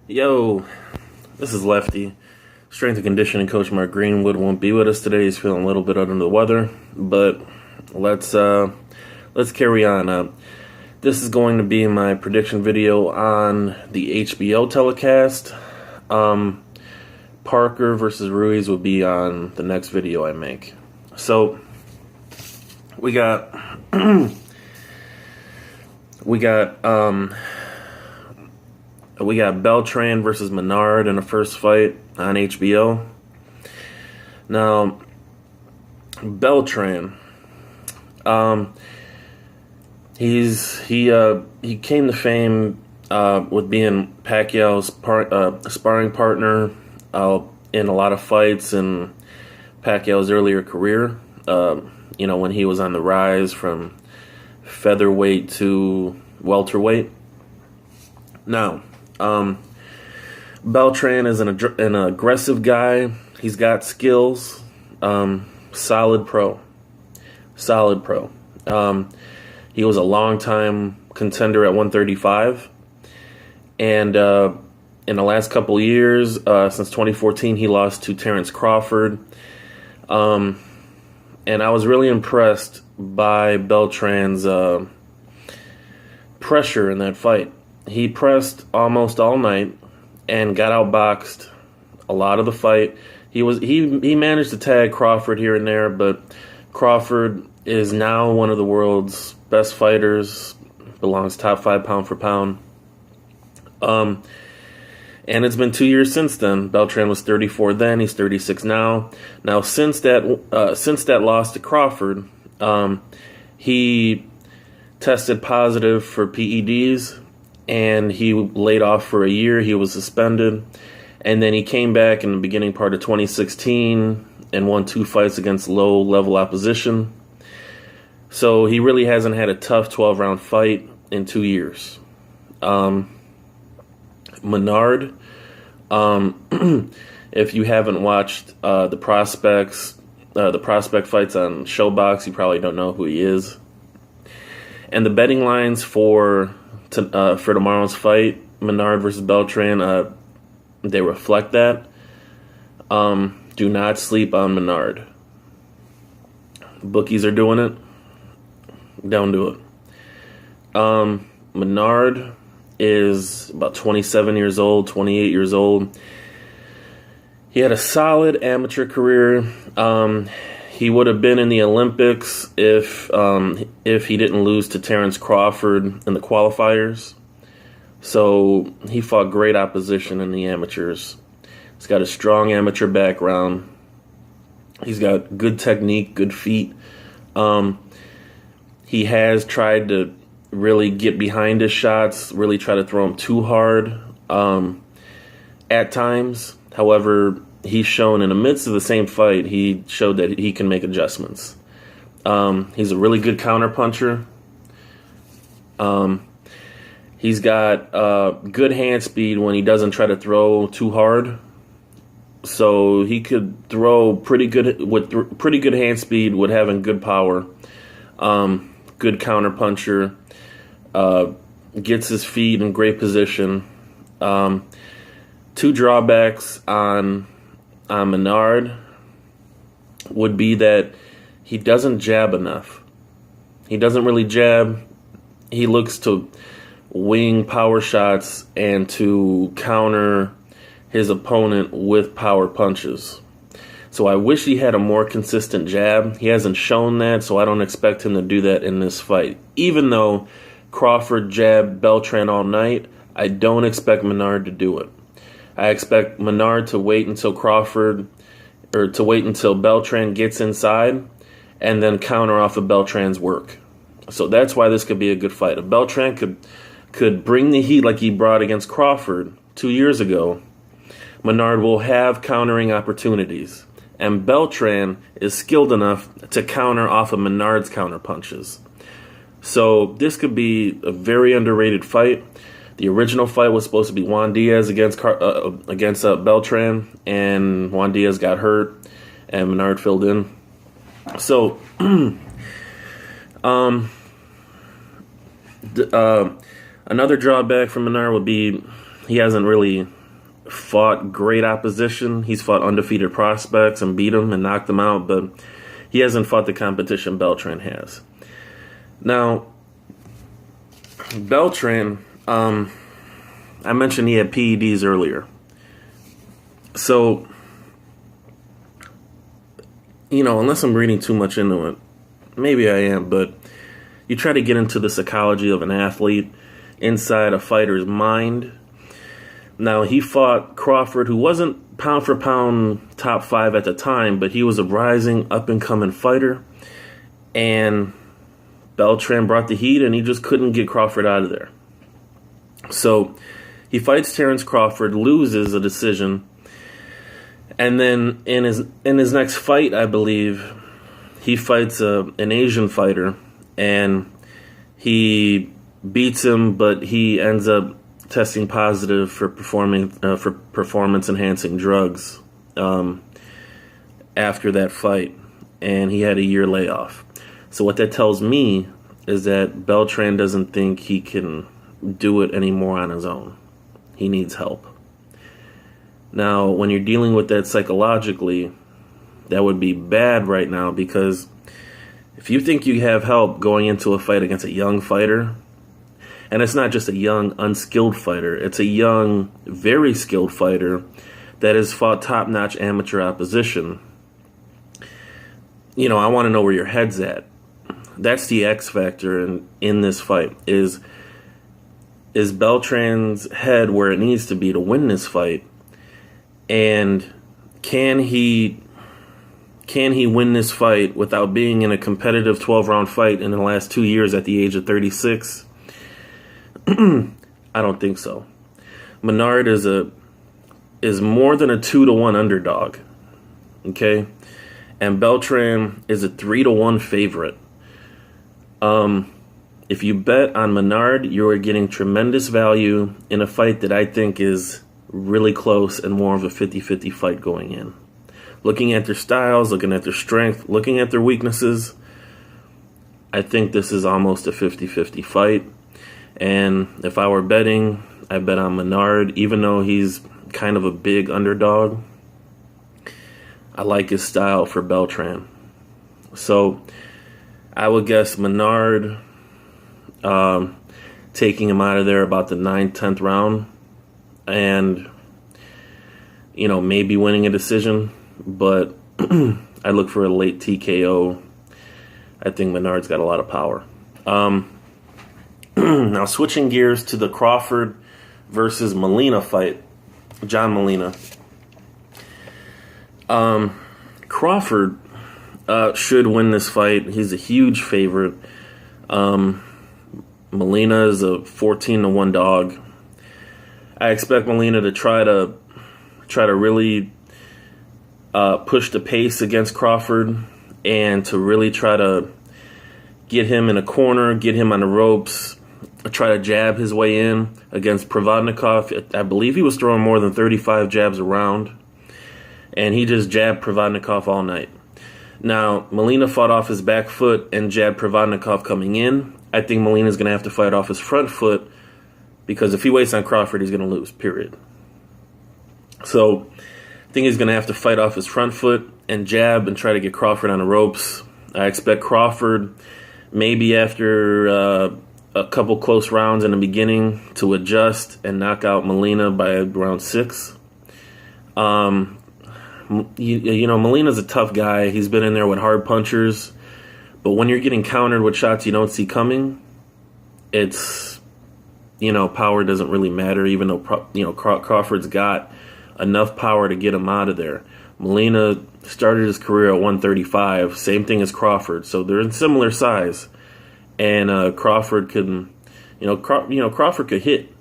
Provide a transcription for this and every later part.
Yo, this is Lefty. Strength and conditioning coach Mark Greenwood won't be with us today. He's feeling a little bit under the weather, but let's carry on. This is going to be my prediction video on the HBO telecast. Parker versus Ruiz will be on the next video I make. So we got we got Beltran versus Menard in the first fight on HBO. Now, Beltran, he came to fame with being Pacquiao's sparring partner in a lot of fights in Pacquiao's earlier career. When he was on the rise from featherweight to welterweight. Now, Beltran is an aggressive guy. He's got skills. Solid pro. He was a long-time contender at 135. And in the last couple years, since 2014, he lost to Terrence Crawford. And I was really impressed by Beltran's pressure in that fight. He pressed almost all night and got outboxed a lot of the fight. He managed to tag Crawford here and there, but Crawford is now one of the world's best fighters, belongs top 5 pound for pound. And it's been 2 years since then. Beltran was 34 then, he's 36 now. Now since that loss to Crawford, he tested positive for PEDs. And he laid off for a year. He was suspended. And then he came back in the beginning part of 2016 and won 2 fights against low-level opposition. So he really hasn't had a tough 12-round fight in 2 years. Menard, if you haven't watched the prospect fights on Showbox, you probably don't know who he is. And the betting lines for tomorrow's fight, Menard versus Beltran, they reflect that. Do not sleep on Menard. Bookies are doing it. Don't do it. Menard is about 27 years old, 28 years old. He had a solid amateur career. He would have been in the Olympics if he didn't lose to Terrence Crawford in the qualifiers. So he fought great opposition in the amateurs. He's got a strong amateur background. He's got good technique, good feet. He has tried to really get behind his shots, really try to throw them too hard at times. However, he's shown in the midst of the same fight, he showed that he can make adjustments. He's a really good counter puncher. He's got good hand speed when he doesn't try to throw too hard. So he could throw pretty good hand speed with having good power. Good counter puncher. Gets his feet in great position. 2 drawbacks on Menard would be that he doesn't jab enough. He doesn't really jab. He looks to wing power shots and to counter his opponent with power punches. So I wish he had a more consistent jab. He hasn't shown that, so I don't expect him to do that in this fight. Even though Crawford jabbed Beltran all night, I don't expect Menard to do it. I expect Menard to wait until Beltran gets inside and then counter off of Beltran's work. So that's why this could be a good fight. If Beltran could bring the heat like he brought against Crawford 2 years ago, Menard will have countering opportunities. And Beltran is skilled enough to counter off of Menard's counter punches. So this could be a very underrated fight. The original fight was supposed to be Juan Diaz against Beltran, and Juan Diaz got hurt, and Menard filled in. So, another drawback for Menard would be he hasn't really fought great opposition. He's fought undefeated prospects and beat them and knocked them out, but he hasn't fought the competition Beltran has. Now, Beltran, I mentioned he had PEDs earlier. So, unless I'm reading too much into it, maybe I am, but you try to get into the psychology of an athlete inside a fighter's mind. Now, he fought Crawford, who wasn't pound for pound top 5 at the time, but he was a rising, up-and-coming fighter. And Beltran brought the heat, and he just couldn't get Crawford out of there. So he fights Terrence Crawford, loses a decision, and then in his next fight, I believe, he fights an Asian fighter, and he beats him, but he ends up testing positive for performance-enhancing drugs after that fight, and he had a year layoff. So what that tells me is that Beltran doesn't think he can do it anymore on his own. He needs help. Now, when you're dealing with that psychologically, that would be bad right now, because if you think you have help going into a fight against a young fighter, and it's not just a young, unskilled fighter, it's a young, very skilled fighter that has fought top-notch amateur opposition, I want to know where your head's at. That's the X factor in this fight. Is Beltran's head where it needs to be to win this fight? And can he win this fight without being in a competitive 12-round fight in the last 2 years at the age of 36? I don't think so. Menard is more than a 2-1 underdog. Okay? And Beltran is a 3-1 favorite. If you bet on Menard, you are getting tremendous value in a fight that I think is really close and more of a 50-50 fight going in. Looking at their styles, looking at their strength, looking at their weaknesses, I think this is almost a 50-50 fight. And if I were betting, I bet on Menard, even though he's kind of a big underdog. I like his style for Beltran. So I would guess Menard taking him out of there about the 9th, 10th round, and maybe winning a decision, but I look for a late TKO. I think Menard's got a lot of power. Now, switching gears to the Crawford versus Molina fight, John Molina. Crawford should win this fight. He's a huge favorite. Molina is a 14-1 dog. I expect Molina to try to really push the pace against Crawford and to really try to get him in a corner, get him on the ropes, try to jab his way in against Provodnikov. I believe he was throwing more than 35 jabs around, and he just jabbed Provodnikov all night. Now, Molina fought off his back foot and jabbed Provodnikov coming in. I think Molina's going to have to fight off his front foot, because if he waits on Crawford, he's going to lose, period. So I think he's going to have to fight off his front foot and jab and try to get Crawford on the ropes. I expect Crawford, maybe after a couple close rounds in the beginning, to adjust and knock out Molina by round 6. Molina's a tough guy. He's been in there with hard punchers. But when you're getting countered with shots you don't see coming, it's, power doesn't really matter, even though, Crawford's got enough power to get him out of there. Molina started his career at 135, same thing as Crawford, so they're in similar size. And Crawford can, Crawford could hit.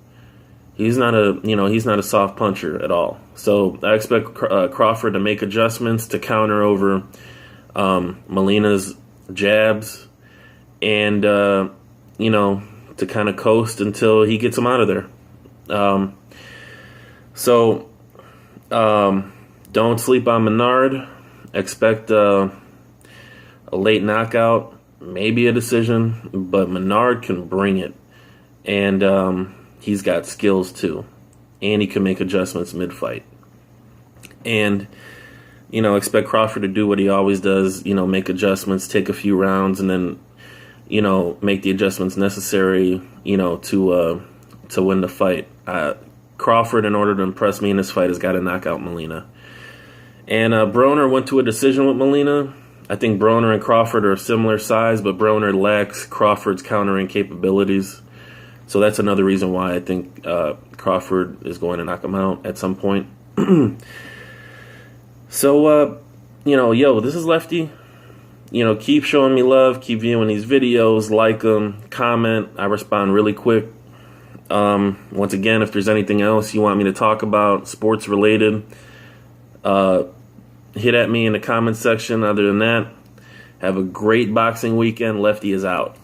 He's not a soft puncher at all. So I expect Crawford to make adjustments to counter over Molina's jabs, and to kind of coast until he gets him out of there. Don't sleep on Menard. Expect a late knockout, maybe a decision, but Menard can bring it, and he's got skills too. and he can make adjustments mid-fight. And, expect Crawford to do what he always does, make adjustments, take a few rounds, and then, make the adjustments necessary, to win the fight. Crawford, in order to impress me in this fight, has got to knock out Molina. And Broner went to a decision with Molina. I think Broner and Crawford are a similar size, but Broner lacks Crawford's countering capabilities. So that's another reason why I think Crawford is going to knock him out at some point. So, this is Lefty. Keep showing me love. Keep viewing these videos. Like them. Comment. I respond really quick. Once again, if there's anything else you want me to talk about, sports related, hit at me in the comment section. Other than that, have a great boxing weekend. Lefty is out.